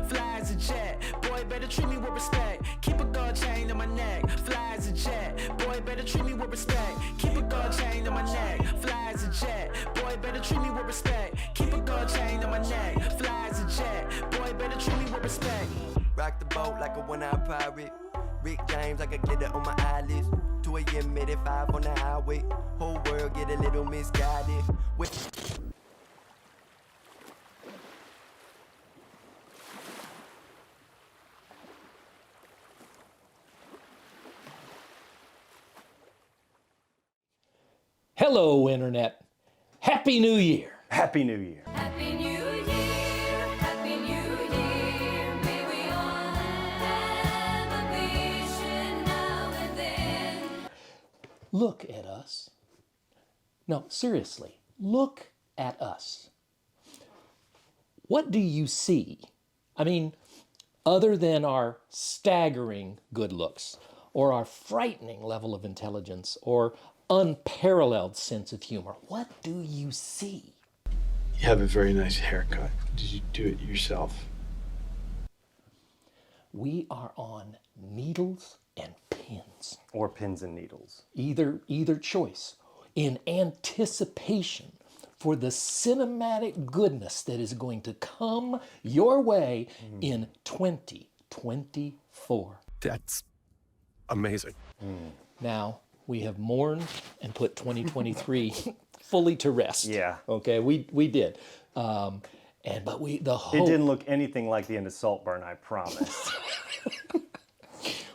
fly as a jet. Boy, better treat me with respect. Keep a gold chain on my neck, fly as a jet. Boy, better treat me with respect. Keep a gold chain on my neck, fly as a jet. Boy, better treat me with respect. Keep a gold chain on my neck, fly as a jet. Boy, better treat me with respect. Rock the boat like a one-eyed pirate. Rick James like a glitter on my eyelids. 2 a.m. made it 5 on the highway. Whole world get a little misguided. Hello, Internet. Happy New Year. Happy New Year. Happy New Year, Happy New Year. May we all have a vision now and then. Look at us. No, seriously, look at us. What do you see? I mean, other than our staggering good looks, or our frightening level of intelligence, or unparalleled sense of humor, what do you see? You have a very nice haircut. Did you do it yourself? We are on needles and pins. Or pins and needles. Either choice, in anticipation for the cinematic goodness that is going to come your way in 2024. That's amazing. Now, we have mourned and put 2023 fully to rest. Yeah. Okay, we did. But the hope, It didn't look anything like the end of Saltburn, I promise.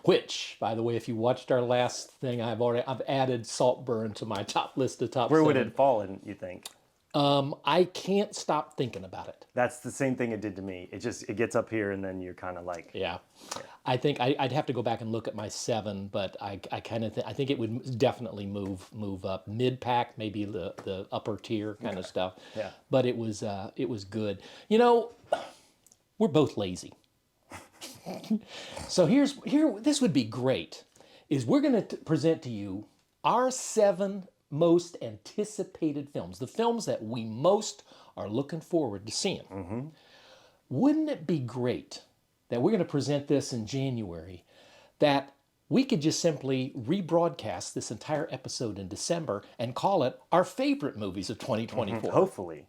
which, by the way, if you watched our last thing, I've added Saltburn to my top list of top Where would 7. it fall in, you think? I can't stop thinking about it. That's the same thing it did to me. It gets up here and then you're kind of like... Yeah. I think I'd have to go back and look at my 7, but I think it would definitely move up mid-pack, maybe the upper tier kind of stuff. Yeah. But it was good. You know, we're both lazy. So this would be great. Is we're going to present to you our 7 most anticipated films, the films that we most are looking forward to seeing. Wouldn't it be great that we're going to present this in January, that we could just simply rebroadcast this entire episode in December and call it our favorite movies of 2024? Hopefully.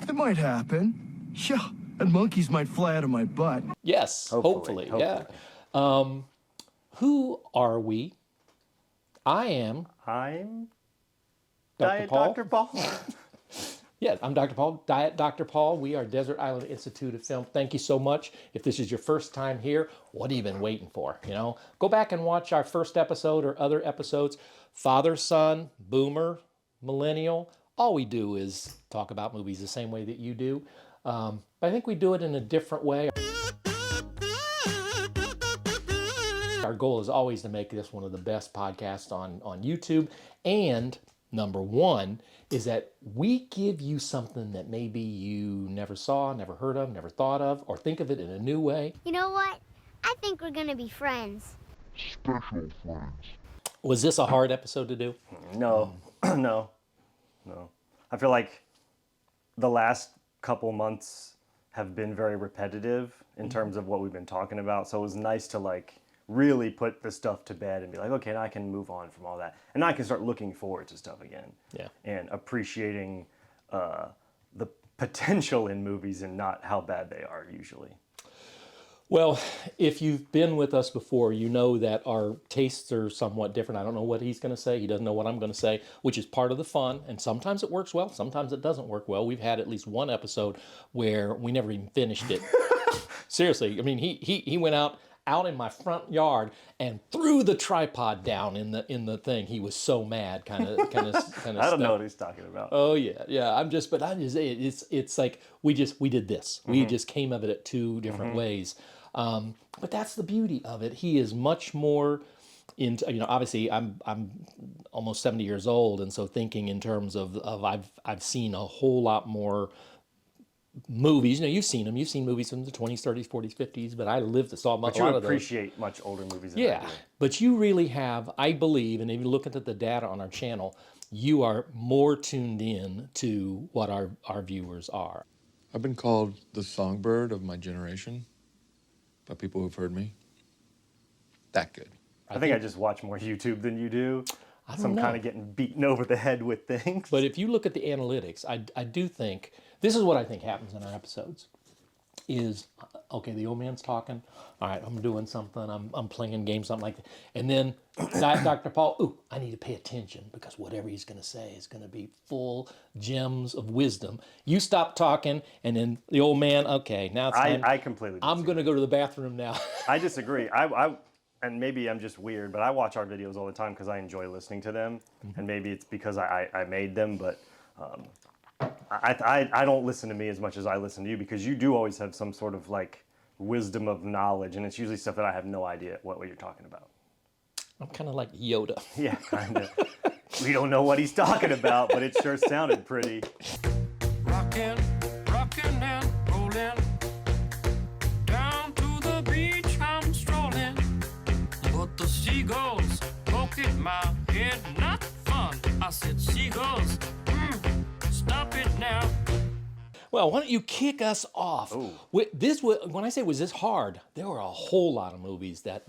It might happen. Yeah, and monkeys might fly out of my butt. Yes, hopefully. Yeah. Who are we? I'm Dr. Diet Paul. Dr. Paul. Yeah, I'm Dr. Paul, Diet Dr. Paul. We are Desert Island Institute of Film. Thank you so much. If this is your first time here, what have you been waiting for? You know, go back and watch our first episode or other episodes. Father, son, boomer, millennial. All we do is talk about movies the same way that you do. But I think we do it in a different way. Our goal is always to make this one of the best podcasts on YouTube. And number one is that we give you something that maybe you never saw, never heard of, never thought of, or think of it in a new way. You know what? I think we're gonna be friends. Special friends. Was this a hard episode to do? No. No. I feel like the last couple months have been very repetitive in terms of what we've been talking about. So it was nice to like really put the stuff to bed and be like, okay, now I can move on from all that. And now I can start looking forward to stuff again. Yeah. And appreciating the potential in movies and not how bad they are usually. Well, if you've been with us before, you know that our tastes are somewhat different. I don't know what he's going to say. He doesn't know what I'm going to say, which is part of the fun. And sometimes it works well. Sometimes it doesn't work well. We've had at least one episode where we never even finished it. Seriously. I mean, he went out in my front yard and threw the tripod down in the thing. He was so mad, kind of I don't know what he's talking about. Oh yeah. It's like we did this. We just came of it at 2 different ways. But that's the beauty of it. He is much more into, obviously I'm almost 70 years old, and so thinking in terms of I've seen a whole lot more movies. You've seen them. You've seen movies from the 20s, 30s, 40s, 50s, but I saw a lot of those. But you appreciate much older movies than I do. But you really have, I believe, and if you look at the data on our channel, you are more tuned in to what our viewers are. I've been called the songbird of my generation. by people who've heard me. That good. I think I just watch more YouTube than you do. I So don't I'm know. kind of getting beaten over the head with things. But if you look at the analytics, I do think, this is what I think happens in our episodes, is, okay, the old man's talking, all right, I'm doing something, I'm playing games, something like that. And then Dr. Paul, ooh, I need to pay attention because whatever he's going to say is going to be full gems of wisdom. You stop talking, and then the old man, okay, now it's time. I completely disagree. I'm going to go to the bathroom now. I disagree. And maybe I'm just weird, but I watch our videos all the time because I enjoy listening to them. And maybe it's because I made them, but I don't listen to me as much as I listen to you because you do always have some sort of like wisdom of knowledge, and it's usually stuff that I have no idea what you're talking about. I'm kind of like Yoda. Yeah, kind of. We don't know what he's talking about, but it sure sounded pretty. Rockin', rockin' and rollin'. Down to the beach I'm strolling. But the seagulls poking my head, not fun. I said, seagulls, stop it now. Well, why don't you kick us off? When I say was this hard, there were a whole lot of movies that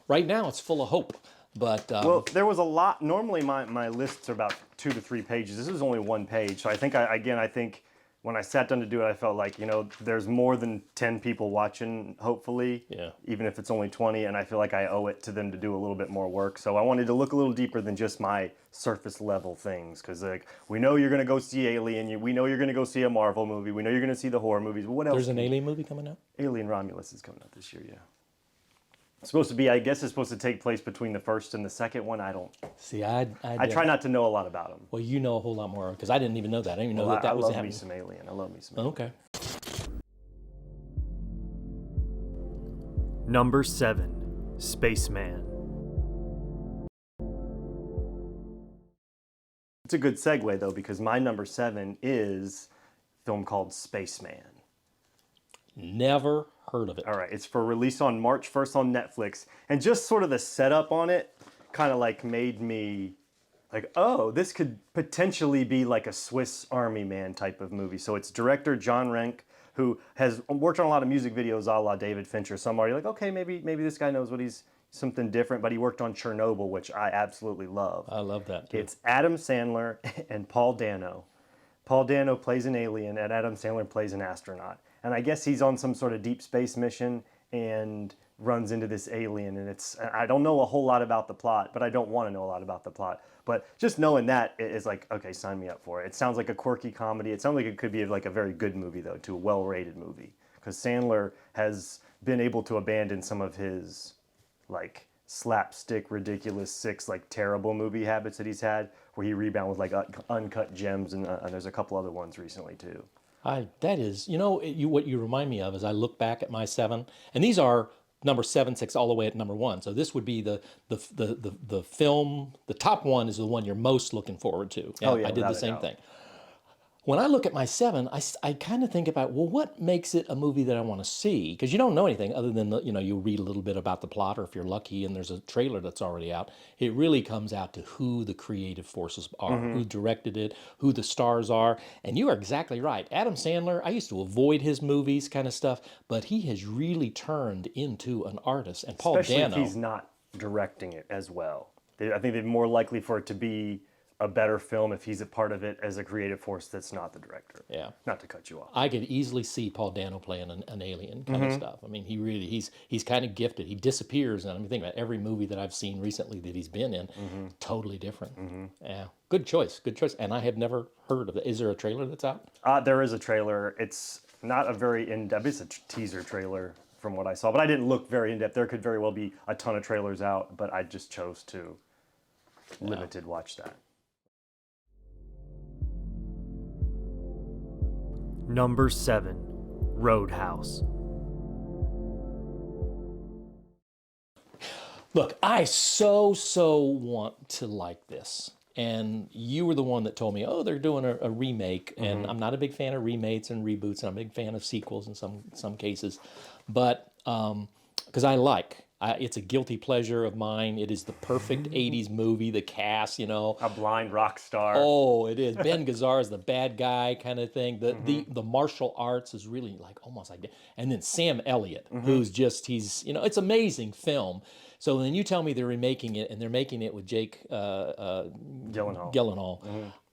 right now it's full of hope. But well, there was a lot. Normally, my lists are about 2 to 3 pages. This is only 1 page, so I think I think when I sat down to do it, I felt like there's more than 10 people watching. Hopefully, Yeah. Even if it's only 20, and I feel like I owe it to them to do a little bit more work. So I wanted to look a little deeper than just my surface level things, because we know you're gonna go see Alien, we know you're gonna go see a Marvel movie, we know you're gonna see the horror movies. But what else? there's an Alien movie coming out? Alien Romulus is coming out this year, yeah. It's supposed to be, I guess it's supposed to take place between the first and the second one. I don't. See, I try not to know a lot about them. Well, you know a whole lot more because I didn't even know that. I didn't even know that I was love happening. me some Alien. I love me some Alien. Okay. Number 7, Spaceman. It's a good segue though, because my number 7 is a film called Spaceman. Never heard of it. All right, it's for release on March 1st on Netflix, and just sort of the setup on it kind of like made me like, oh, this could potentially be like a Swiss Army Man type of movie. So it's director John Renck, who has worked on a lot of music videos a la David Fincher. So I'm already like, okay, maybe this guy knows what he's something different, but he worked on Chernobyl, which I absolutely love. I love that too. It's Adam Sandler and Paul Dano. Paul Dano plays an alien and Adam Sandler plays an astronaut. And I guess he's on some sort of deep space mission and runs into this alien. And I don't know a whole lot about the plot, but I don't want to know a lot about the plot. But just knowing that is like, okay, sign me up for it. It sounds like a quirky comedy. It sounds like it could be like a very good movie, though, to a well-rated movie. Because Sandler has been able to abandon some of his like slapstick, ridiculous, like terrible movie habits that he's had, where he rebounds with like Uncut Gems, and there's a couple other ones recently too. That is, what you remind me of is I look back at my 7, and these are number 7, 6, all the way at number 1. So this would be the film. The top one is the one you're most looking forward to. Yeah, I did the same thing. When I look at my 7, I kind of think about, well, what makes it a movie that I want to see? Because you don't know anything other than, you read a little bit about the plot, or if you're lucky and there's a trailer that's already out. It really comes out to who the creative forces are, who directed it, who the stars are. And you are exactly right. Adam Sandler, I used to avoid his movies kind of stuff, but he has really turned into an artist. And Paul Especially Dano. if he's not directing it as well. I think they're more likely for it to be a better film if he's a part of it as a creative force that's not the director. Yeah. Not to cut you off. I could easily see Paul Dano playing an alien kind of stuff. I mean, he's kind of gifted. He disappears, and I mean, think about every movie that I've seen recently that he's been in, totally different. Yeah, good choice. And I have never heard of it. Is there a trailer that's out? There is a trailer. It's not a very in-depth, it's a teaser trailer from what I saw, but I didn't look very in-depth. There could very well be a ton of trailers out, but I just chose to limited watch that. Number 7, Roadhouse. Look, I so want to like this. And you were the one that told me, oh, they're doing a remake. And I'm not a big fan of remakes and reboots, and I'm a big fan of sequels in some cases. But, because I like It's a guilty pleasure of mine. It is the perfect 80s movie, the cast, A blind rock star. Oh, it is. Ben Gazzara is the bad guy kind of thing. The martial arts is really like almost like that. And then Sam Elliott, who's just, it's amazing film. So then you tell me they're remaking it, and they're making it with Jake Gyllenhaal.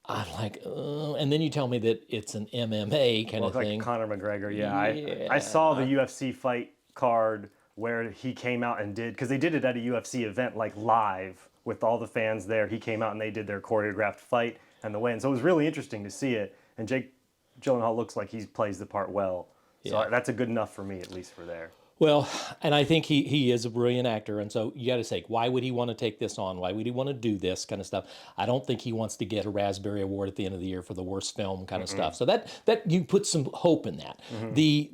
I'm like, and then you tell me that it's an MMA kind of thing. Like Conor McGregor, yeah. I saw the UFC fight card where he came out and did, because they did it at a UFC event, like live with all the fans there. He came out and they did their choreographed fight and the win. So it was really interesting to see it. And Jake Gyllenhaal looks like he plays the part well. So that's a good enough for me, at least for there. Well, and I think he is a brilliant actor, and so you got to say, why would he want to take this on? Why would he want to do this kind of stuff? I don't think he wants to get a Raspberry Award at the end of the year for the worst film kind of stuff. So that you put some hope in that. The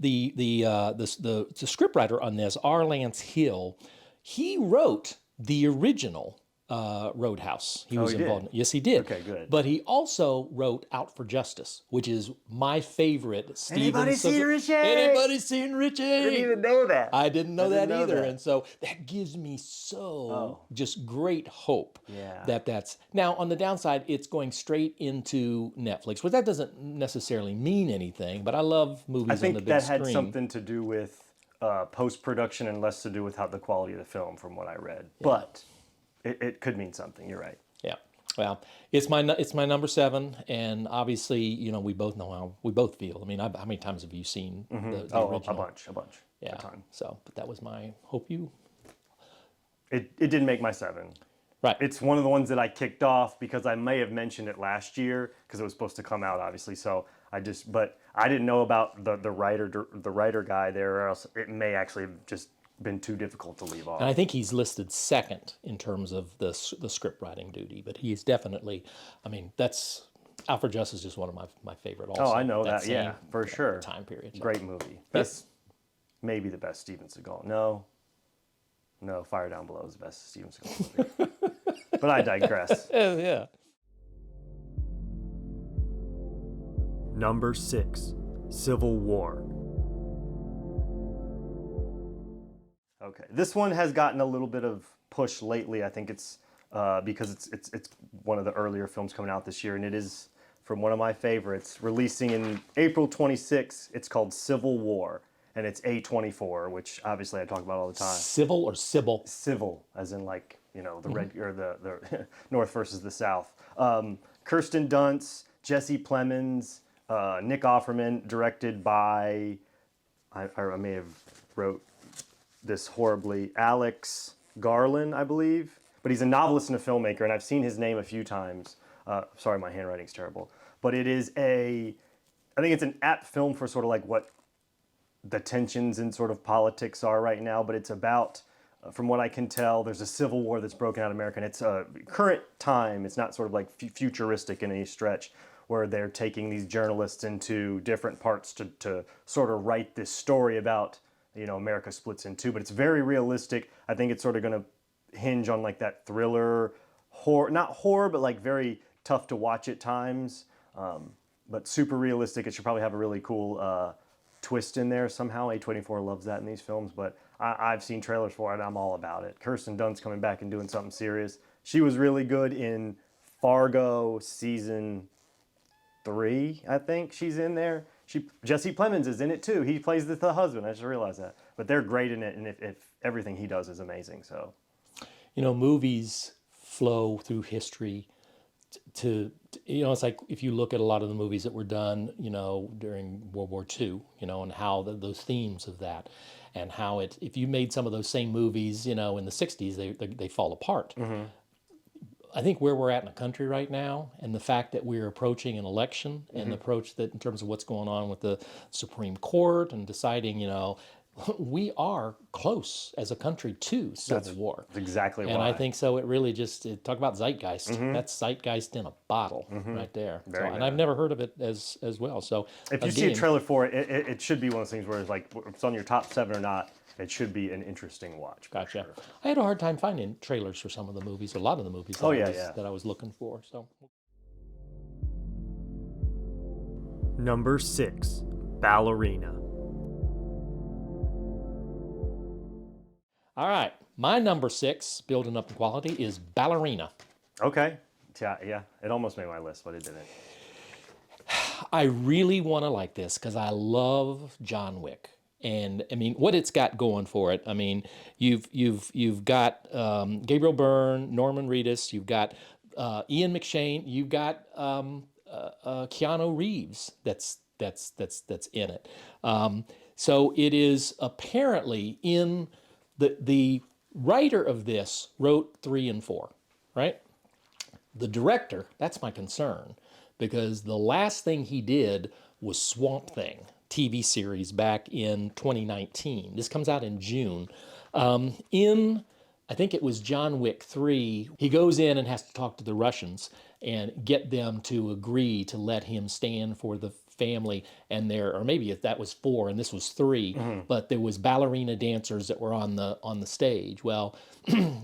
scriptwriter on this, R. Lance Hill, he wrote the original Roadhouse. He was involved. Yes, he did. Okay, good. But he also wrote Out for Justice, which is my favorite Steven Anybody seen Richie? Anybody seen Richie? I didn't even know that. I didn't know that either. That. And so that gives me just great hope that's... Now, on the downside, it's going straight into Netflix, but that doesn't necessarily mean anything, but I love movies on the big screen. I think that had something to do with post-production and less to do with the quality of the film, from what I read. Yeah. But... It could mean something. You're right. Yeah. Well, it's my number 7, and obviously, we both know how we both feel. I mean, how many times have you seen the original? A bunch. Yeah. A ton. So, but that was my hope you. It didn't make my 7. Right. It's one of the ones that I kicked off because I may have mentioned it last year because it was supposed to come out, obviously. So but I didn't know about the writer guy there, or else it may actually have just been too difficult to leave off. And I think he's listed second in terms of the script writing duty, but he's definitely, that's Out for Justice is just one of my favorite also. Oh, I know that, yeah, for sure. Time period. So. Great movie. Maybe the best Steven Seagal. No, Fire Down Below is the best Steven Seagal movie. But I digress. Yeah. Number 6, Civil War. Okay, this one has gotten a little bit of push lately. I think it's because it's one of the earlier films coming out this year, and it is from one of my favorites, releasing in April 26th. It's called Civil War, and it's A24, which obviously I talk about all the time. Civil or Sybil? Civil, as in the red or the North versus the South. Kirsten Dunst, Jesse Plemons, Nick Offerman, directed by I may have wrote this horribly, Alex Garland, I believe. But he's a novelist and a filmmaker, and I've seen his name a few times. Sorry, my handwriting's terrible. But I think it's an apt film for sort of like what the tensions in sort of politics are right now. But it's about, from what I can tell, there's a civil war that's broken out in America, and it's a current time. It's not sort of like futuristic in any stretch, where they're taking these journalists into different parts to sort of write this story about America splits in two, but it's very realistic. I think it's sort of going to hinge on like that thriller, not horror, but like very tough to watch at times, but super realistic. It should probably have a really cool twist in there somehow. A24 loves that in these films, but I've seen trailers for it and I'm all about it. Kirsten Dunst coming back and doing something serious. She was really good in Fargo season 3, I think she's in there. Jesse Plemons is in it too. He plays the husband. I just realized that. But they're great in it, and if everything he does is amazing. So, movies flow through history. It's like if you look at a lot of the movies that were done, during World War II, and how those themes of that, and how if you made some of those same movies, in the '60s, they fall apart. Mm-hmm. I think where we're at in the country right now, and the fact that we're approaching an election, and the approach that in terms of what's going on with the Supreme Court and deciding, we are close as a country to civil war. That's exactly why. And I think so. It really talk about zeitgeist. That's zeitgeist in a bottle right there. So, and I've never heard of it as well. So if you see a trailer for it, it should be one of those things where it's like if it's on your top 7 or not. It should be an interesting watch. Gotcha. Sure. I had a hard time finding trailers for some of the movies, a lot of the movies that I was looking for. So, Number 6, Ballerina. All right, my number 6, building up the quality, is Ballerina. Okay. Yeah. It almost made my list, but it didn't. I really want to like this because I love John Wick, and I mean what it's got going for it. I mean, you've got Gabriel Byrne, Norman Reedus, you've got Ian McShane, you've got Keanu Reeves. That's in it. So it is apparently in the writer of this wrote 3 and 4, right? The director, that's my concern, because the last thing he did was Swamp Thing, TV series back in 2019. This comes out in June. I think it was John Wick 3, he goes in and has to talk to the Russians and get them to agree to let him stand for the family, and there, or maybe if that was 4 and this was 3, but there was ballerina dancers that were on the stage. Well,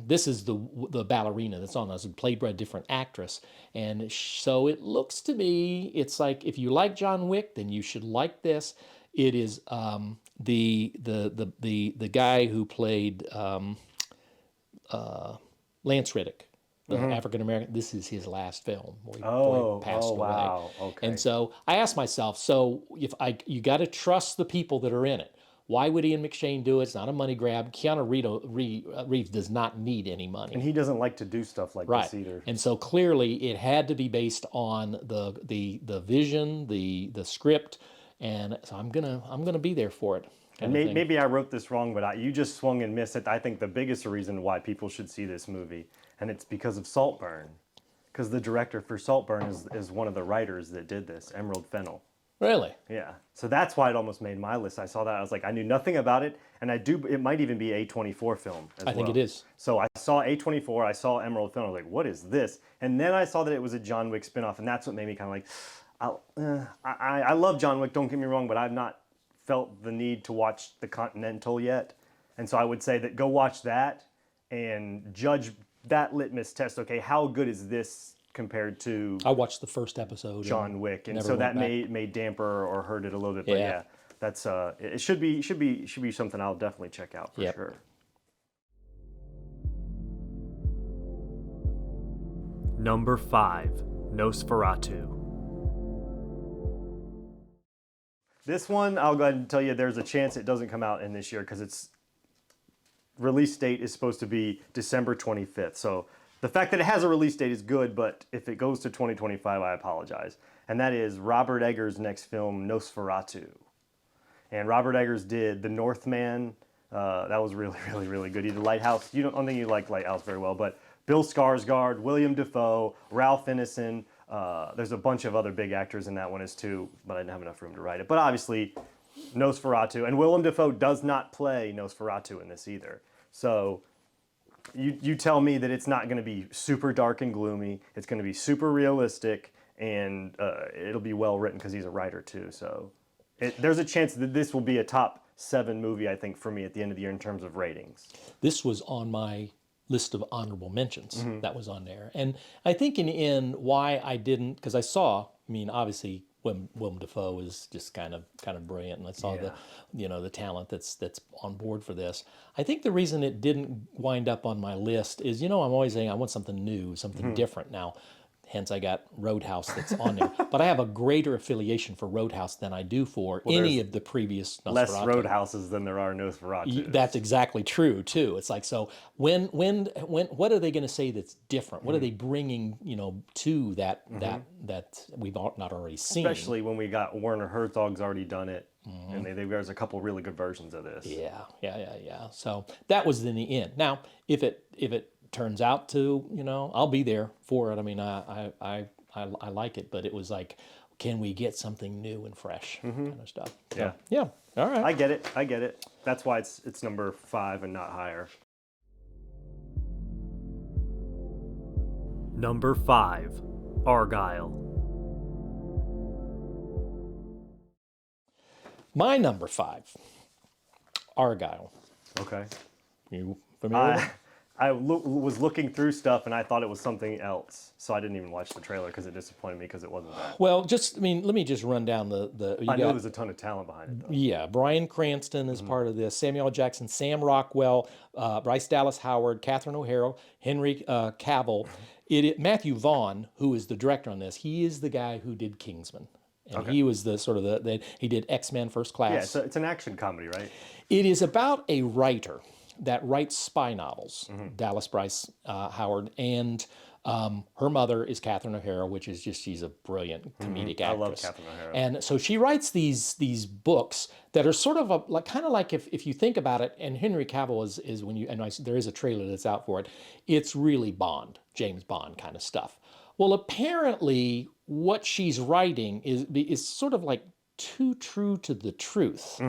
this is the ballerina that's on us, played by a different actress, and so it looks to me, it's like if you like John Wick, then you should like this. It is the guy who played Lance Reddick, the African American. This is his last film. Before he passed away. Wow. Okay. And so I asked myself, so if you got to trust the people that are in it. Why would Ian McShane do it? It's not a money grab. Keanu Reeves does not need any money. And he doesn't like to do stuff like this either. And so clearly it had to be based on the vision, the script, and so I'm gonna be there for it. And maybe I wrote this wrong, but you just swung and missed it. I think the biggest reason why people should see this movie, and it's because of Saltburn, because the director for Saltburn is one of the writers that did this, Emerald Fennell. Really? Yeah. So that's why it almost made my list. I saw that. I was like, I knew nothing about it, and it might even be a A24 film as well. I think it is. So I saw A24, I saw Emerald Fennell, I was like, what is this? And then I saw that it was a John Wick spinoff, and that's what made me kind of like, I love John Wick, don't get me wrong, but I've not felt the need to watch The Continental yet. And so I would say that go watch that and judge that litmus test. Okay, how good is this compared to I watched the first episode. John Wick, and so that may damper or hurt it a little bit. But yeah, that's it should be something I'll definitely check out for sure. Number 5, Nosferatu. This one, I'll go ahead and tell you, there's a chance it doesn't come out in this year because its release date is supposed to be December 25th. So the fact that it has a release date is good, but if it goes to 2025, I apologize. And that is Robert Eggers' next film, Nosferatu. And Robert Eggers did The Northman. That was really, really, really good. He did Lighthouse. I don't think you like Lighthouse very well, but Bill Skarsgård, William Dafoe, Ralph Ineson. There's a bunch of other big actors in that one as too, but I didn't have enough room to write it. But obviously, Nosferatu, and Willem Dafoe does not play Nosferatu in this either. So you tell me that it's not going to be super dark and gloomy. It's going to be super realistic, and it'll be well written because he's a writer too. So there's a chance that this will be a top 7 movie, I think, for me at the end of the year in terms of ratings. This was on my list of honorable mentions. That was on there. And I think in the end, why I didn't, because I saw, I mean, obviously, Willem Dafoe is just kind of brilliant, and I saw the talent that's on board for this. I think the reason it didn't wind up on my list is, I'm always saying I want something new, something different. Now, hence I got Roadhouse that's on there. But I have a greater affiliation for Roadhouse than I do for any of the previous Nosferatu. Less Roadhouses than there are Nosferatu. That's exactly true too. It's like, so when what are they going to say that's different? What are they bringing, to that we've not already seen? Especially when we got Werner Herzog's already done it, and there's a couple really good versions of this. Yeah. So that was in the end. Now, if it turns out to, I'll be there for it. I mean, I like it, but it was like, can we get something new and fresh kind of stuff? So, yeah. All right. I get it. That's why it's number 5 and not higher. Number 5, Argylle. My number 5, Argylle. Okay. You familiar with it? was looking through stuff and I thought it was something else, so I didn't even watch the trailer because it disappointed me because it wasn't that. Well, let me just run down the. I know there's a ton of talent behind it, though. Yeah, Bryan Cranston is part of this. Samuel L. Jackson, Sam Rockwell, Bryce Dallas Howard, Catherine O'Hara, Henry Cavill. Matthew Vaughn, who is the director on this, he is the guy who did Kingsman. And he was the sort of he did X-Men First Class. Yeah, so it's an action comedy, right? It is about a writer that writes spy novels, Dallas Bryce Howard, and her mother is Catherine O'Hara, which is she's a brilliant comedic actress. I love Catherine O'Hara. And so she writes these books that are sort of kind of like if you think about it, and Henry Cavill is when you, there is a trailer that's out for it, it's really James Bond kind of stuff. Well, apparently what she's writing is sort of like too true to the truth.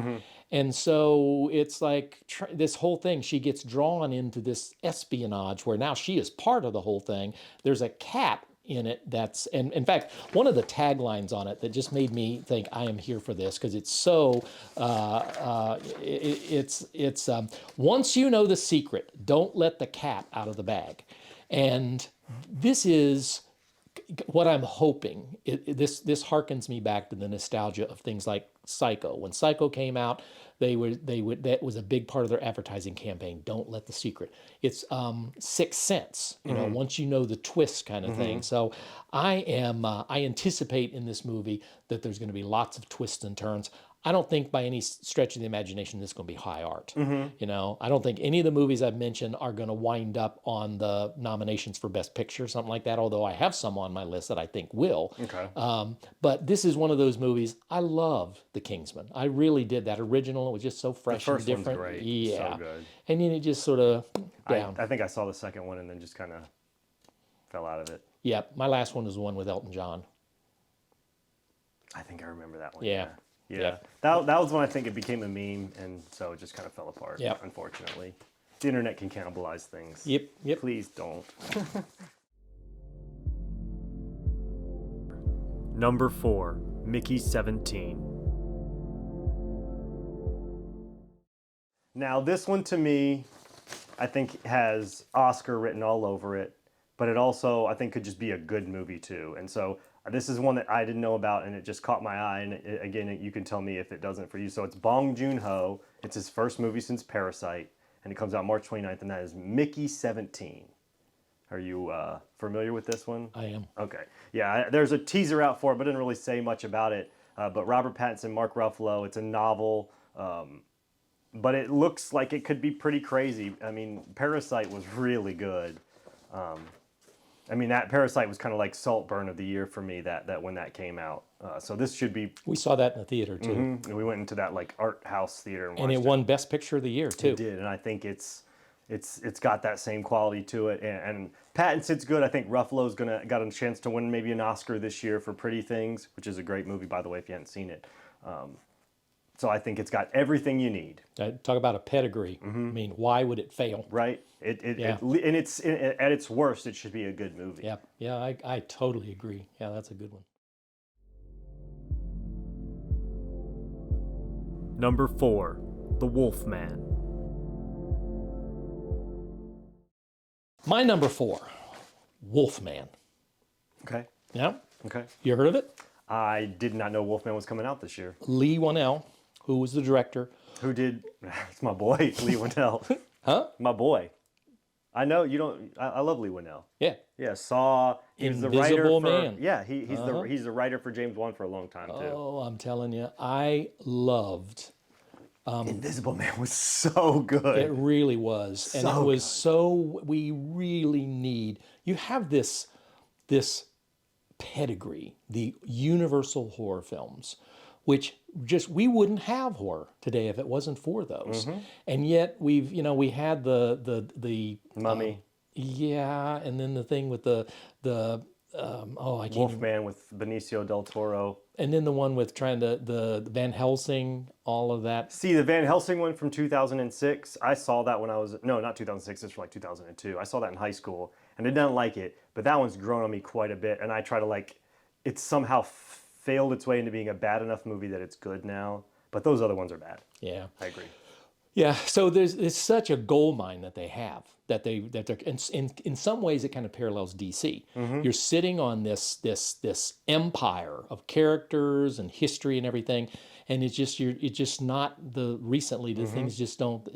And so it's like this whole thing, she gets drawn into this espionage where now she is part of the whole thing. There's a cat in it and in fact, one of the taglines on it that just made me think I am here for this because it's so, once you know the secret, don't let the cat out of the bag. And this is what I'm hoping. This harkens me back to the nostalgia of things like Psycho. When Psycho came out, that was a big part of their advertising campaign. Don't let the secret. It's Sixth Sense, once you know the twist kind of thing. So I anticipate in this movie that there's going to be lots of twists and turns. I don't think by any stretch of the imagination this is going to be high art. I don't think any of the movies I've mentioned are going to wind up on the nominations for Best Picture, something like that, although I have some on my list that I think will. Okay. But this is one of those movies. I love The Kingsman. I really did. That original, it was just so fresh and different. The first one's great. Yeah. So good. And then it just sort of down. I think I saw the second one and then just kind of fell out of it. Yeah, my last one was the one with Elton John. I think I remember that one. Yeah. Yeah. That was when I think it became a meme, and so it just kind of fell apart, unfortunately. The internet can cannibalize things. Yep. Please don't. Number 4, Mickey 17. Now, this one to me, I think has Oscar written all over it, but it also, I think, could just be a good movie too. And so this is one that I didn't know about, and it just caught my eye. And again, you can tell me if it doesn't for you. So it's Bong Joon-ho. It's his first movie since Parasite, and it comes out March 29th, and that is Mickey 17. Are you familiar with this one? I am. Okay. Yeah, there's a teaser out for it, but it didn't really say much about it. But Robert Pattinson, Mark Ruffalo, it's a novel, but it looks like it could be pretty crazy. I mean, Parasite was really good. That Parasite was kind of like Saltburn of the year for me that when that came out. So this should be... We saw that in the theater too. And we went into that like art house theater and it won Best Picture of the Year too. It did, and I think it's got that same quality to it. And Pattinson's good. I think Ruffalo's got a chance to win maybe an Oscar this year for Pretty Things, which is a great movie, by the way, if you haven't seen it. So I think it's got everything you need. Talk about a pedigree. I mean, why would it fail? Right. At its worst, it should be a good movie. Yeah. Yeah, I totally agree. Yeah, that's a good one. Number 4, The Wolfman. My number 4, Wolfman. Okay. Yeah. Okay. You heard of it? I did not know Wolfman was coming out this year. Lee Winnell, who was the director. Who did? It's my boy, Lee Winnell. Huh? My boy. I know you don't. I love Lee Winnell. Yeah. Yeah. Saw. He was the writer Invisible for. Man. Yeah. He's the writer for James Wan for a long time too. Oh, I'm telling you, I loved. Invisible Man was so good. It really was, and So it was good. so. We really need. You have this pedigree, the universal horror films, which just we wouldn't have horror today if it wasn't for those. And yet we had the Mummy. Yeah, and then the thing with the I can't. Wolfman with Benicio del Toro. And then the one with the Van Helsing, all of that. See, the Van Helsing one from 2006, I saw that when I was, no, not 2006, it's from like 2002. I saw that in high school, and I didn't like it, but that one's grown on me quite a bit, and I try to it somehow failed its way into being a bad enough movie that it's good now, but those other ones are bad. Yeah. I agree. Yeah, so there's such a gold mine that they have that they're in some ways it kind of parallels DC. You're sitting on this empire of characters and history and everything, and it's just not the recently the things just don't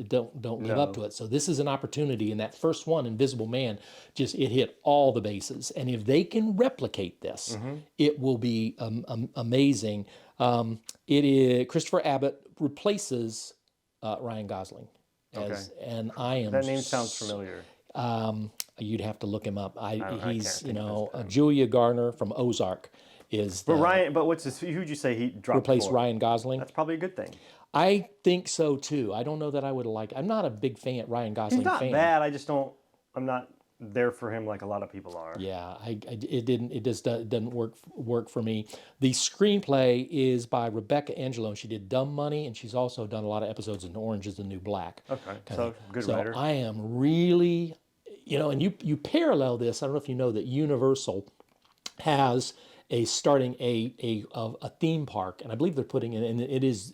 live up to it. So this is an opportunity, and that first one, Invisible Man, it hit all the bases, and if they can replicate this, it will be amazing. It is Christopher Abbott replaces Ryan Gosling. And I am. That name sounds familiar. You'd have to look him up. He's can't Julia Garner from Ozark is. But what's this? Who'd you say he dropped? Replaced for? Ryan Gosling. That's probably a good thing. I think so too. I don't know that I would like. I'm not a big fan, Ryan Gosling He's not fan. bad. I just don't. I'm not there for him like a lot of people are. Yeah, it just doesn't work for me. The screenplay is by Rebecca Angelo, and she did Dumb Money, and she's also done a lot of episodes in Orange is the New Black. Okay, so good writer. I am really, and you parallel this. I don't know if you know that Universal has starting a theme park, and I believe they're putting it in. It is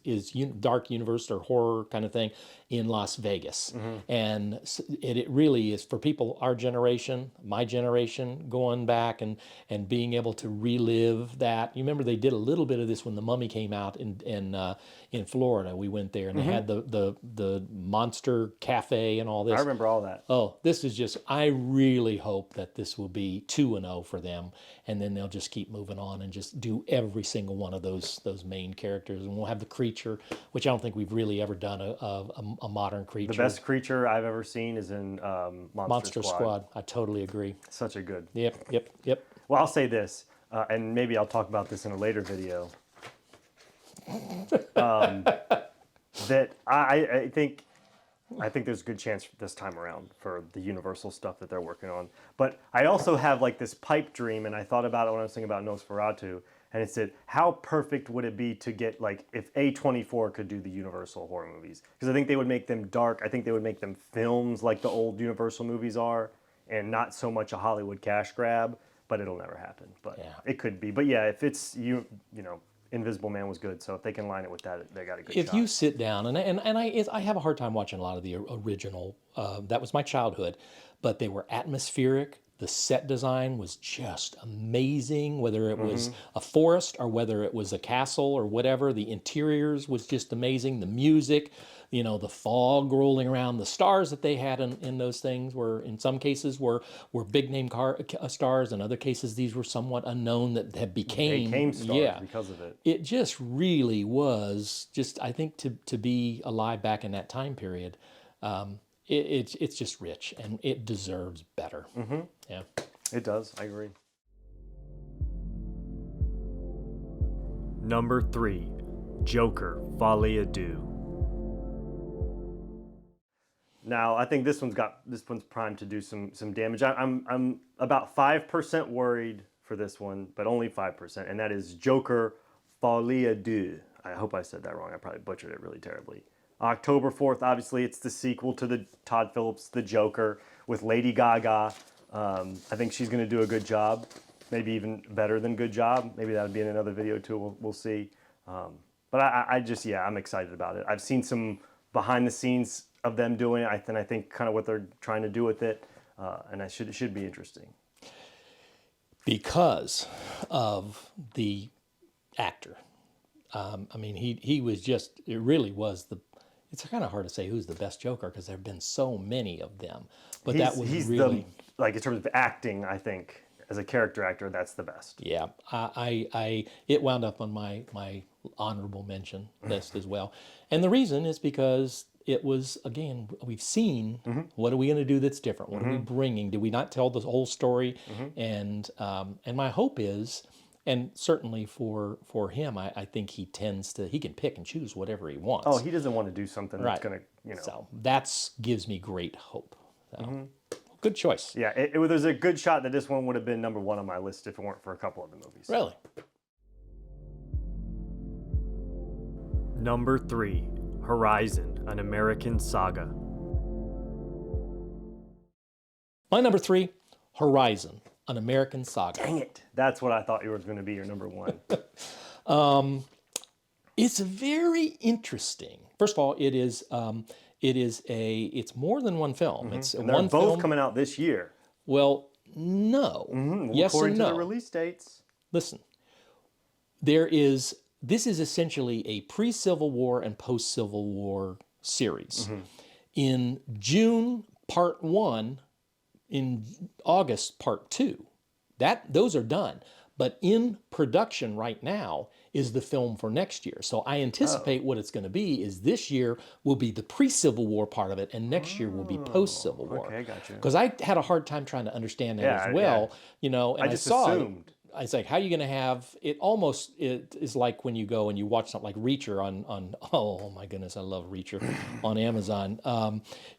dark universe or horror kind of thing in Las Vegas, and it really is for people our generation, my generation, going back and being able to relive that. You remember they did a little bit of this when The Mummy came out in Florida. We went there and they had the monster cafe and all this. I remember all that. Oh, this is just. I really hope that this will be 2-0 for them, and then they'll just keep moving on and just do every single one of those main characters, and we'll have the creature, which I don't think we've really ever done a modern creature. The best creature I've ever seen is in Monster Squad. I totally agree. Such a good. Yep. Well, I'll say this, and maybe I'll talk about this in a later video. That I think there's a good chance this time around for the Universal stuff that they're working on. But I also have like this pipe dream, and I thought about it when I was thinking about Nosferatu, and it said, how perfect would it be to get, like, if A24 could do the Universal horror movies? Because I think they would make them dark. I think they would make them films like the old Universal movies are, and not so much a Hollywood cash grab, but it'll never happen. But it could be. But yeah, if it's, Invisible Man was good, so if they can line it with that, they got a good shot. If you sit down, and I have a hard time watching a lot of the original, that was my childhood, but they were atmospheric. The set design was just amazing, whether it was a forest or whether it was a castle or whatever. The interiors was just amazing. The music, the fog rolling around, the stars that they had in those things were, in some cases, were big name stars. In other cases, these were somewhat unknown that had became stars because of it. It just really was I think to be alive back in that time period. It's just rich, and it deserves better. Yeah, it does. I agree. Number 3, Joker, Folie, Deux. Now, I think this one's primed to do some damage. I'm about 5% worried for this one, but only 5%, and that is Joker, Folie, Deux. I hope I said that wrong. I probably butchered it really terribly. October 4th, obviously, it's the sequel to the Todd Phillips' The Joker with Lady Gaga. I think she's going to do a good job, maybe even better than good job. Maybe that'll be in another video too. We'll see. But I'm excited about it. I've seen some behind the scenes of them doing it, and I think kind of what they're trying to do with it, and it should be interesting. Because of the actor. He was just. It really was the. It's kind of hard to say who's the best Joker because there have been so many of them. But he's really in terms of acting, I think as a character actor, that's the best. Yeah, it wound up on my honorable mention list as well, and the reason is because it was, again, we've seen what are we going to do that's different? What are we bringing? Did we not tell the whole story? And my hope is. And certainly for him, I think he can pick and choose whatever he wants. Oh, he doesn't want to do something that's going to, So that gives me great hope. So, good choice. Yeah, there's a good shot that this one would have been number 1 on my list if it weren't for a couple of the movies. Really? Number 3, Horizon, an American Saga. My number 3, Horizon, an American Saga. Dang it. That's what I thought you were going to be your number 1. It's very interesting. First of all, it is It's more than one film. It's And they're one both film. coming out this year. Well, no. Yes According and to no. the release dates. Listen, this is essentially a pre-Civil War and post-Civil War series. In June, part 1, in August, part 2. Those are done. But in production right now is the film for next year. So I anticipate what it's going to be is this year will be the pre-Civil War part of it, and next year will be post-Civil War. Okay, gotcha. Because I had a hard time trying to understand that as well, you know. And I just saw assumed. I was like, how are you going to have it? Almost it is like when you go and you watch something like Reacher on oh my goodness, I love Reacher on Amazon.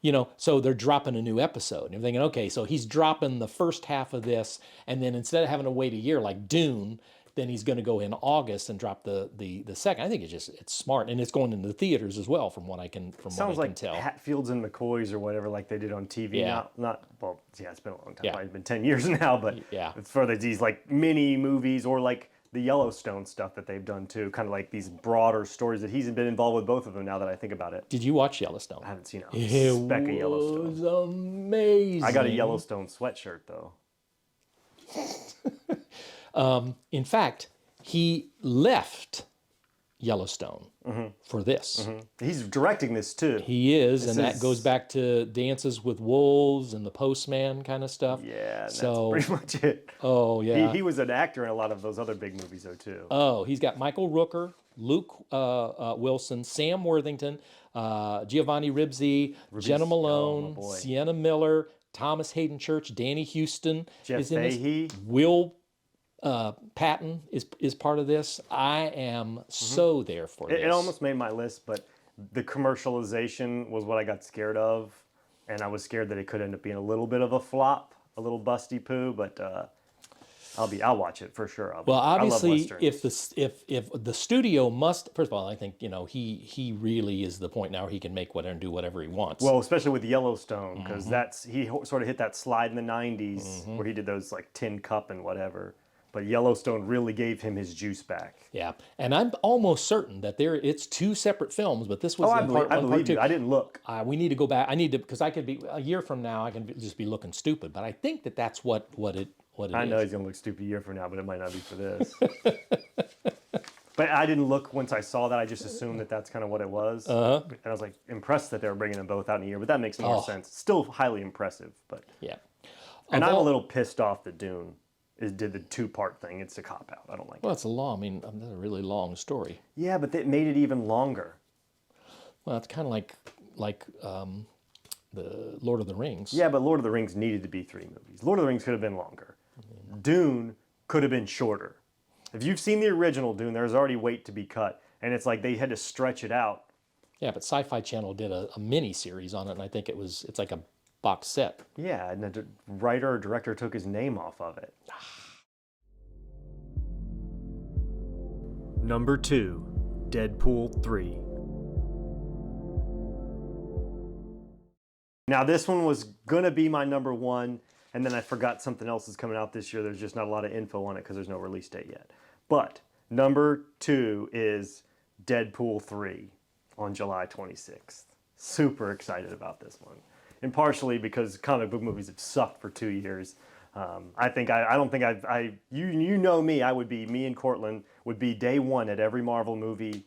You know, so they're dropping a new episode, and you're thinking, okay, so he's dropping the first half of this, and then instead of having to wait a year like Dune, then he's going to go in August and drop the second. I think it's smart, and it's going into the theaters as well, from what I can Sounds like tell. Hatfields and McCoys or whatever, like they did on TV. Yeah. Well, yeah, it's been a long time. Yeah. Probably been 10 years now, but Yeah. it's for these like mini movies or like the Yellowstone stuff that they've done too, kind of like these broader stories that he's been involved with both of them. Now that I think about it, Did you watch Yellowstone? I haven't seen a It speck of Yellowstone. was amazing. I got a Yellowstone sweatshirt though. In fact, he left Yellowstone for this. He's directing this too. He is, This and that is- goes back to Dances with Wolves and the Postman kind of stuff. Yeah, and So- that's pretty much it. Oh, yeah. He was an actor in a lot of those other big movies though too. Oh, he's got Michael Rooker, Luke Wilson, Sam Worthington, Giovanni Ribisi, Jenna Malone, boy. Sienna Miller, Thomas Hayden Church, Danny Houston Jeff is in this. Fahey. Will Patton is part of this. I am so there for this. It almost made my list, but the commercialization was what I got scared of, and I was scared that it could end up being a little bit of a flop, a little busty poo. But I'll watch it for sure. Well, I love obviously, Westerns. if the studio must, first of all, I think he really is the point now where he can make whatever and do whatever he wants. Well, especially with Yellowstone, because sort of hit that slide in the '90s where he did those like Tin Cup and whatever. But Yellowstone really gave him his juice back. Yeah, and I'm almost certain that it's two separate films, but this was I in part one, part believe two. you. I didn't look. We need to go back. I need to, because I could be a year from now. I can just be looking stupid, but I think that's what it I know is. he's gonna look stupid a year from now, but it might not be for this. But I didn't look once I saw that. I just assumed that that's kind of what it was. And I was like impressed that they were bringing them both out in a year, but that makes more sense. Still highly impressive, but Yeah. and I'm a little pissed off that Dune did the 2-part thing. It's a cop out. I don't like Well, it. it's a long. I mean, that's a really long story. Yeah, but they made it even longer. Well, it's kind of like the Lord of the Rings. Yeah, but Lord of the Rings needed to be 3 movies. Lord of the Rings could have been longer. Dune could have been shorter. If you've seen the original Dune, there's already weight to be cut, and it's like they had to stretch it out. Yeah, but Sci-Fi Channel did a mini series on it, and I think it's like a box set. Yeah, and the writer or director took his name off of it. Number 2, Deadpool 3. Now this one was gonna be my number 1, and then I forgot something else is coming out this year. There's just not a lot of info on it because there's no release date yet. But number 2 is Deadpool 3 on July 26th. Super excited about this one. And partially because comic book movies have sucked for 2 years. You know me, me and Cortland would be day one at every Marvel movie.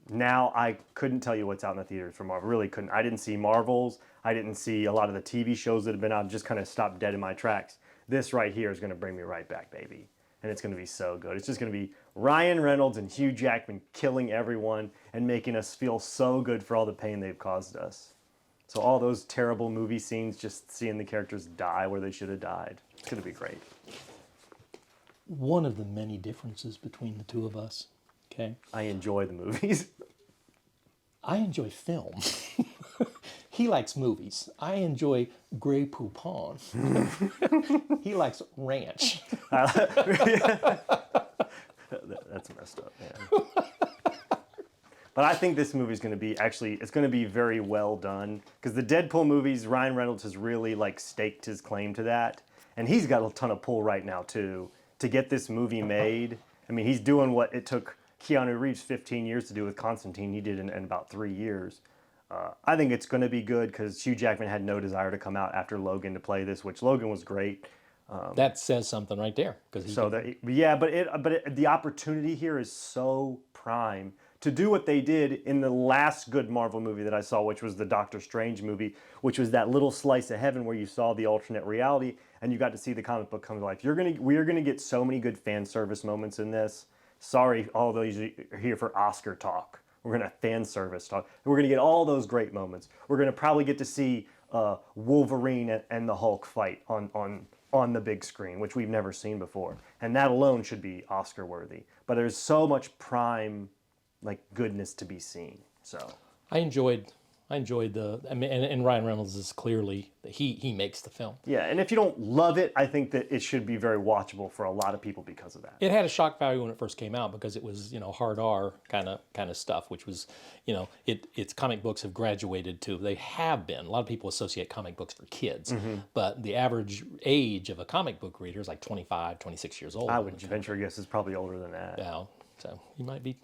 Now I couldn't tell you what's out in the theaters for Marvel, really couldn't. I didn't see Marvels, I didn't see a lot of the TV shows that have been out, just kind of stopped dead in my tracks. This right here is gonna bring me right back, baby. And it's gonna be so good. It's just gonna be Ryan Reynolds and Hugh Jackman killing everyone and making us feel so good for all the pain they've caused us. So all those terrible movie scenes, just seeing the characters die where they should have died. It's gonna be great. One of the many differences between the two of us. Okay. I enjoy the movies. I enjoy film. He likes movies. I enjoy Grey Poupon. He likes ranch. That's messed up, man. But I think this movie is going to be it's going to be very well done because the Deadpool movies, Ryan Reynolds has really like staked his claim to that, and he's got a ton of pull right now too to get this movie made. I mean, he's doing what it took Keanu Reeves 15 years to do with Constantine. He did in about 3 years. I think it's going to be good because Hugh Jackman had no desire to come out after Logan to play this, which Logan was great. That says something right there. The opportunity here is so prime to do what they did in the last good Marvel movie that I saw, which was the Doctor Strange movie, which was that little slice of heaven where you saw the alternate reality and you got to see the comic book come to life. We are gonna get so many good fan service moments in this. Sorry, all those are here for Oscar talk. We're gonna fan service talk. We're gonna get all those great moments. We're gonna probably get to see Wolverine and the Hulk fight on the big screen, which we've never seen before, and that alone should be Oscar worthy. But there's so much prime goodness to be seen. So I enjoyed and Ryan Reynolds is clearly he makes the film. Yeah, and if you don't love it, I think that it should be very watchable for a lot of people because of that. It had a shock value when it first came out because it was hard R kind of stuff, which was its comic books have graduated to, they have been, a lot of people associate comic books for kids, but the average age of a comic book reader is like 25, 26 years old. I would venture a guess is probably older than that. Yeah, so you might be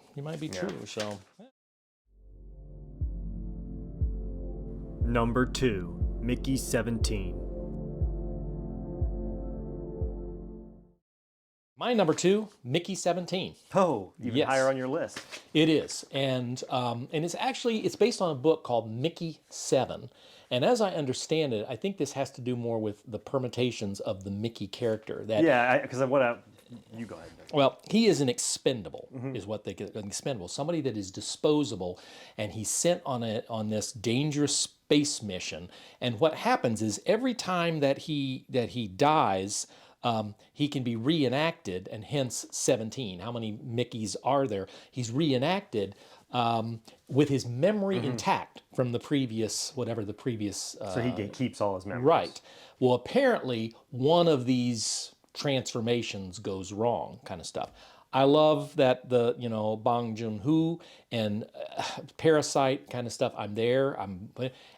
true. So. Number 2, Mickey 17. My number 2, Mickey 17. Oh, even higher on your list. It is, and it's based on a book called Mickey 7. And as I understand it, I think this has to do more with the permutations of the Mickey character. You go ahead. Well, he is an expendable, is what they get. An expendable, somebody that is disposable, and he's sent on this dangerous space mission. And what happens is every time that he dies, he can be reenacted, and hence 17. How many Mickeys are there? He's reenacted with his memory intact from the previous. So he keeps all his memories. Right. Well, apparently one of these transformations goes wrong, kind of stuff. I love that the Bong Joon-ho and Parasite kind of stuff. I'm there.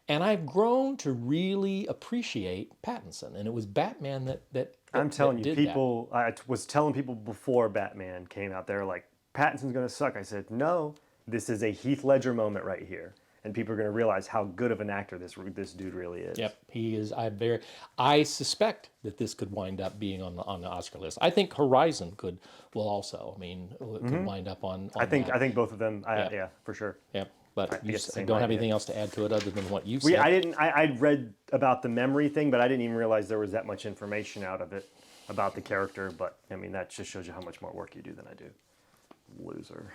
And I've grown to really appreciate Pattinson, and it was Batman that I'm telling that you, did people. I was telling people before Batman came out, they're like, Pattinson's gonna suck. I said, no, this is a Heath Ledger moment right here. And people are going to realize how good of an actor this dude really is. Yep, he is. I suspect that this could wind up being on the Oscar list. I think Horizon could wind up on. I think both of them. Yeah, for sure. Yeah, but you don't have anything else to add to it other than what you said. I read about the memory thing, but I didn't even realize there was that much information out of it about the character. But I mean, that just shows you how much more work you do than I do. Loser.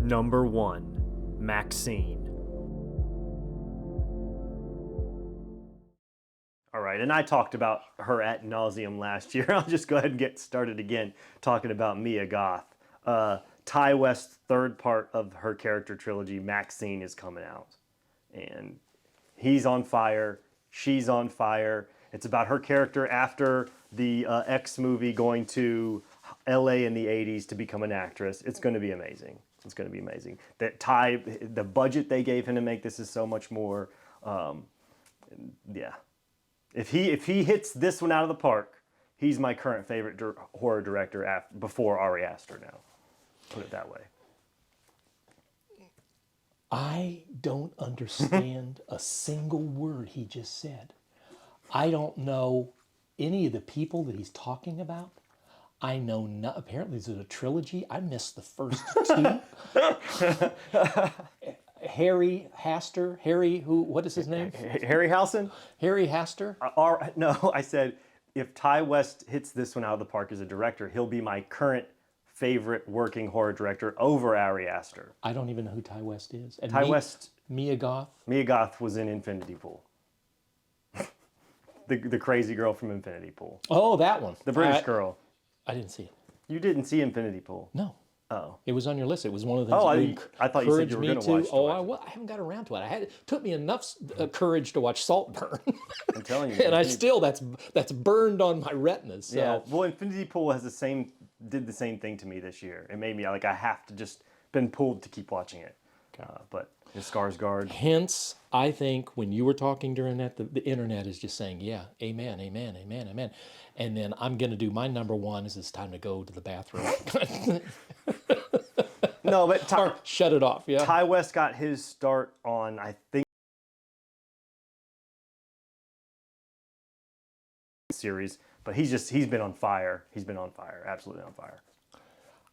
Number 1, MaXXXine. All right, and I talked about her ad nauseum last year. I'll just go ahead and get started again talking about Mia Goth. Ty West's third part of her character trilogy, MaXXXine, is coming out. And he's on fire, she's on fire. It's about her character after the X movie going to LA in the 80s to become an actress. It's going to be amazing. It's going to be amazing. The budget they gave him to make this is so much more. Yeah. If he hits this one out of the park, he's my current favorite horror director before Ari Aster now. Put it that way. I don't understand a single word he just said. I don't know any of the people that he's talking about. I know not. Apparently, there's a trilogy. I missed the first 2. Harry Haster. What is his name? Harryhausen? Harry Haster? No, I said if Ty West hits this one out of the park as a director, he'll be my current favorite working horror director over Ari Aster. I don't even know who Ty West is. And West. Mia Goth? Mia Goth was in Infinity Pool. The crazy girl from Infinity Pool. Oh, that one. The British girl. I didn't see it. You didn't see Infinity Pool? No. Oh. It was on your list. It was one of the things I thought you said you were going to watch it. I haven't got around to it. It took me enough courage to watch Saltburn. I'm telling you. And that's burned on my retinas. So. Yeah. Well, Infinity Pool did the same thing to me this year. It made me I have to just been pulled to keep watching it. But Skarsgård. Hence, I think when you were talking during that, the internet is just saying, yeah, amen, amen, amen, amen. And then I'm going to do my number 1 is it's time to go to the bathroom. No, but or shut it off. Yeah. Ty West got his start on, I think, series, but he's been on fire. He's been on fire, absolutely on fire.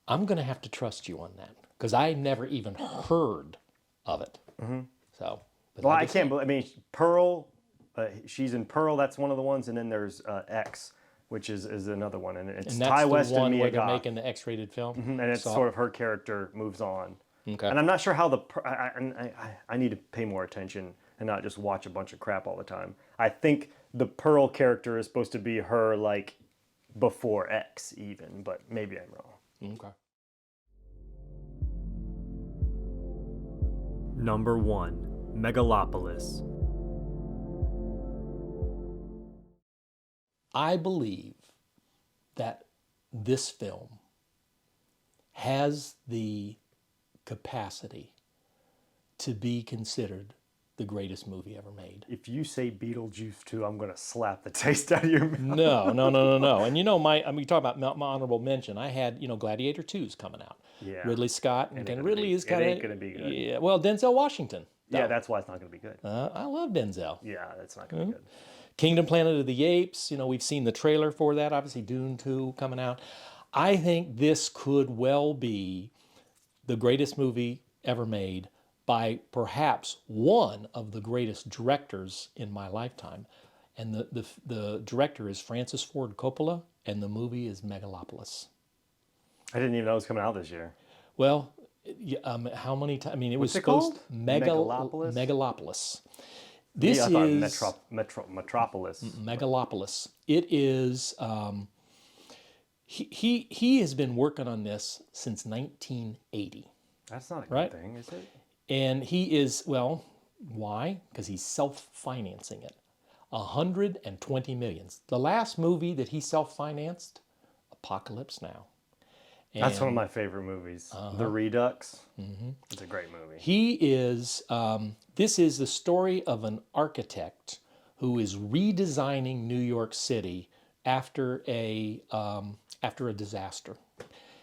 I'm going to have to trust you on that because I never even heard of it. So, but Well, like I can't believe. I mean, Pearl. She's in Pearl. That's one of the ones, and then there's X, which is another one, and it's and that's Ty the West one and Mia where they're Goth. making the X-rated film. And it's sort of her character moves on. Okay. And I'm not sure how I need to pay more attention and not just watch a bunch of crap all the time. I think the Pearl character is supposed to be her like before X even, but maybe I'm wrong. Okay. Number 1, Megalopolis. I believe that this film has the capacity to be considered the greatest movie ever made. If you say Beetlejuice 2, I'm going to slap the taste out of your mouth. No. And you know, we talk about my honorable mention. I had, Gladiator 2's coming out. Yeah. Ridley Scott, and Ridley is kind of... It ain't going to be good. Yeah, well, Denzel Washington. Yeah, that's why it's not going to be good. I love Denzel. Yeah, that's not going to be good. Kingdom Planet of the Apes, we've seen the trailer for that, obviously Dune 2 coming out. I think this could well be the greatest movie ever made by perhaps one of the greatest directors in my lifetime. And the director is Francis Ford Coppola, and the movie is Megalopolis. I didn't even know it was coming out this year. Well, how many times? I mean, it was What's it supposed called? Megalopolis? Megalopolis. I thought Metropolis. Megalopolis. It is. He has been working on this since 1980. That's not a good thing, is it? And he is, well, why? Because he's self-financing it. 120 million. The last movie that he self-financed, Apocalypse Now. And that's one of my favorite movies. The Redux. It's a great movie. He is, this is the story of an architect who is redesigning New York City after a disaster.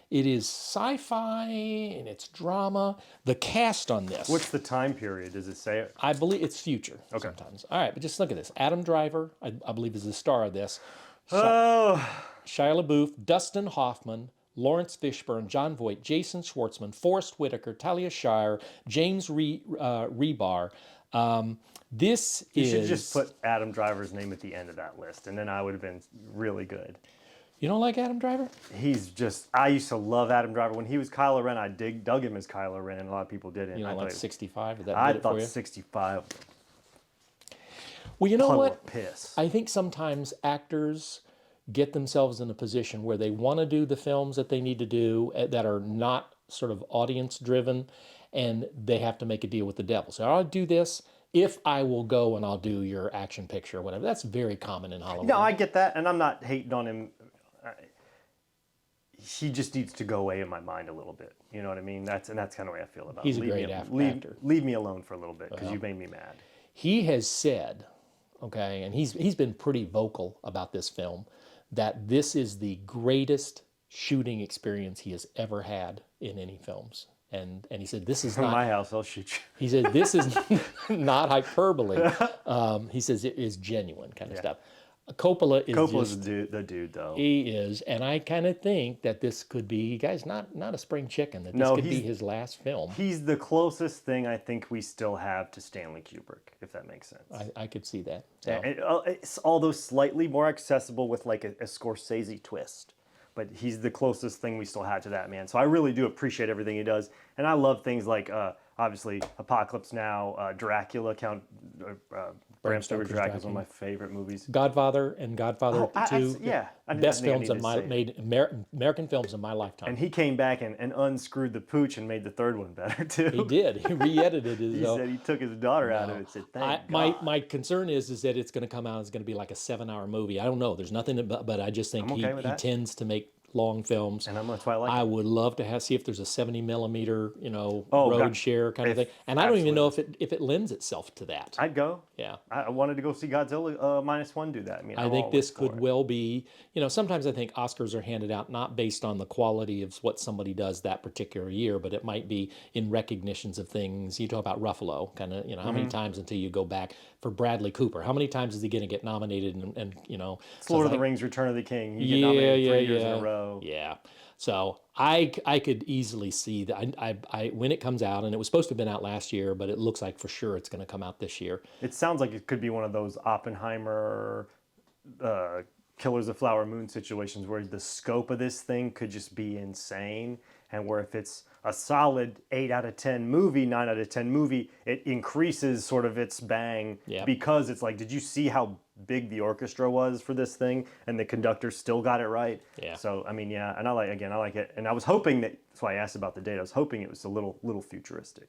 It is sci-fi and it's drama. The cast on this. What's the time period? Does it say it? I believe it's future sometimes. All right, but just look at this. Adam Driver, I believe, is the star of this. Shia LaBeouf, Dustin Hoffman, Lawrence Fishburne, John Voight, Jason Schwartzman, Forrest Whitaker, Talia Shire, James Rebar. This You is... should just put Adam Driver's name at the end of that list, and then I would have been really good. You don't like Adam Driver? He's just... I used to love Adam Driver. When he was Kylo Ren, I dug him as Kylo Ren, and a lot of people didn't. You don't like 65? Is that I did it for thought you? 65... Well, you know what? Piss. I think sometimes actors get themselves in a position where they want to do the films that they need to do that are not sort of audience driven, and they have to make a deal with the devil. So I'll do this if I will go and I'll do your action picture or whatever. That's very common in Hollywood. No, I get that, and I'm not hating on him. He just needs to go away in my mind a little bit. You know what I mean? That's kind of the way I feel about him. He's a great actor. Leave me alone for a little bit, because you made me mad. He has said, okay, and he's been pretty vocal about this film, that this is the greatest shooting experience he has ever had in any films. And he said, this is From not... my house, I'll shoot you. He said, this is not hyperbole. He says it is genuine kind of stuff. Coppola's the dude, though. He is, and I kind of think that this could be, guys, not a spring chicken, that this could be his last film. He's the closest thing I think we still have to Stanley Kubrick, if that makes sense. I could see that. So. It's although slightly more accessible with like a Scorsese twist. But he's the closest thing we still had to that, man. So I really do appreciate everything he does. And I love things like, obviously, Apocalypse Now, Dracula, Bram Stoker's Dracula is one of my favorite movies. Godfather and Godfather 2. Best films American films in my lifetime. And he came back and unscrewed the pooch and made the third one better, too. He did. He re-edited it. He said he took his daughter out of it and said, thank God. My concern is that it's going to come out, it's going to be like a 7-hour movie. I don't know. There's nothing, but I just think he tends to make long films. And that's why I like it. I would love to see if there's a 70 millimeter, road share kind of thing. And I don't even know if it lends itself to that. I'd go. Yeah. I wanted to go see Godzilla -1 do that. I mean, I I'm think all this for could it. well be, sometimes I think Oscars are handed out not based on the quality of what somebody does that particular year, but it might be in recognitions of things. You talk about Ruffalo, kind of, how many times until you go back for Bradley Cooper? How many times is he going to get nominated? And It's so Lord of the like, Rings, Return of the King. You get yeah, nominated yeah, 3 years in yeah, a row. yeah. So I could easily see that I when it comes out, and it was supposed to have been out last year, but it looks like for sure it's going to come out this year. It sounds like it could be one of those Oppenheimer, Killers of Flower Moon situations where the scope of this thing could just be insane, and where if it's a solid 8 out of 10 movie, 9 out of 10 movie, it increases sort of its bang because it's like, did you see how big the orchestra was for this thing, and the conductor still got it right? Yeah. So I mean, yeah, and I like it, and I was hoping that's why I asked about the date. I was hoping it was a little futuristic.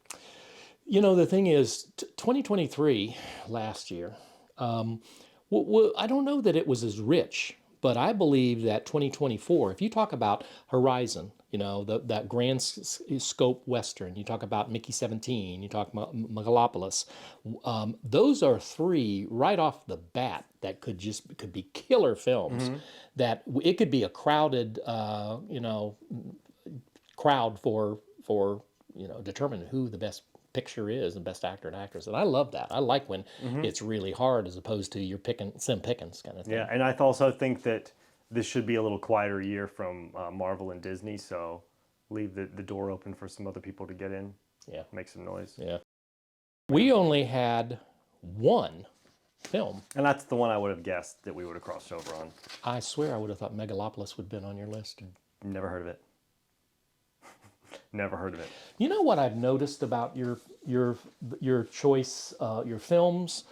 The thing is, 2023 last year, I don't know that it was as rich, but I believe that 2024, if you talk about Horizon, that grand scope Western, you talk about Mickey 17, you talk about Megalopolis, those are 3 right off the bat that could be killer films. That it could be a crowded, crowd for determining who the best picture is and best actor and actress. And I love that. I like when it's really hard as opposed to you're picking Sim Pickens kind of thing. Yeah, and I also think that this should be a little quieter year from Marvel and Disney, so leave the door open for some other people to get in. Yeah. Make some noise. Yeah. We only had 1 film. And that's the one I would have guessed that we would have crossed over on. I swear I would have thought Megalopolis would have been on your list. Never heard of it. Never heard of it. You know what I've noticed about your choice, your films,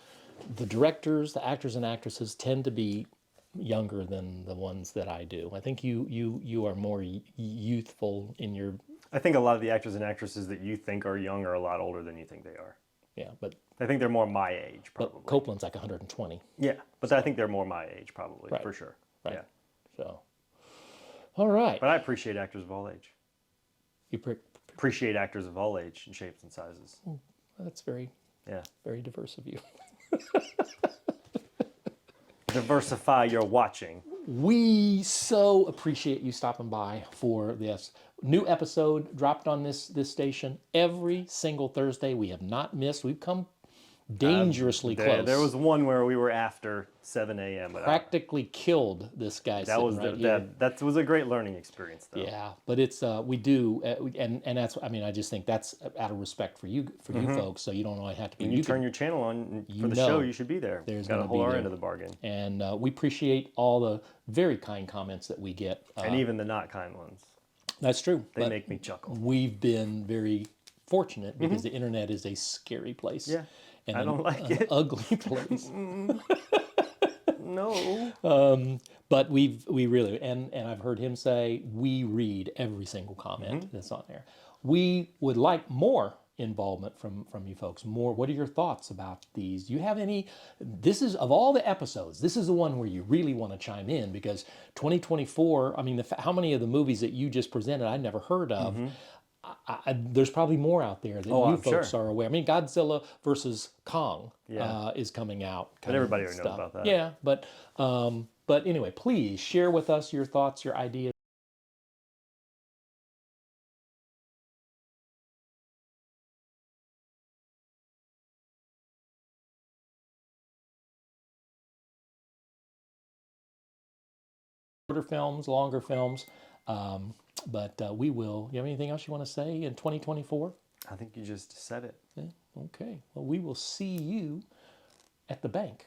the directors, the actors and actresses tend to be younger than the ones that I do. I think you are more youthful in your. I think a lot of the actors and actresses that you think are young are a lot older than you think they are. Yeah, but I think they're more my age, probably. But Copeland's like 120. Yeah, but I think they're more my age, probably, Right. for sure. Right. Yeah. So, all right. But I appreciate actors of all age. You Appreciate actors of all age and shapes and sizes. That's very diverse of you. Diversify your watching. We so appreciate you stopping by for this new episode dropped on this station every single Thursday. We have not missed. We've come dangerously close. There was one where we were after 7 a.m. but practically killed this guy. that was that was a great learning experience, though. Yeah, but it's we do, and that's, I mean, I just think that's out of respect for you folks. So you don't only have to be. When you turn your channel on for the show, you should be there. There's got to gonna hold be our there. end of the bargain, and we appreciate all the very kind comments that we get, and even the not kind ones. That's true. They make me chuckle. We've been very fortunate because the internet is a scary place. Yeah. And I don't like an it. ugly place. No. But we really, and I've heard him say, we read every single comment that's on there. We would like more involvement from you folks. More, what are your thoughts about these? Do you have any, this is, of all the episodes, this is the one where you really want to chime in, because 2024, I mean, how many of the movies that you just presented I'd never heard of, there's probably more out there that you folks are aware. I mean, Godzilla versus Kong is coming out. But everybody already knows about that. Yeah, but anyway, please share with us your thoughts, your ideas. Shorter films, longer films. But we will. You have anything else you want to say in 2024? I think you just said it. Yeah, okay. Well, we will see you at the bank.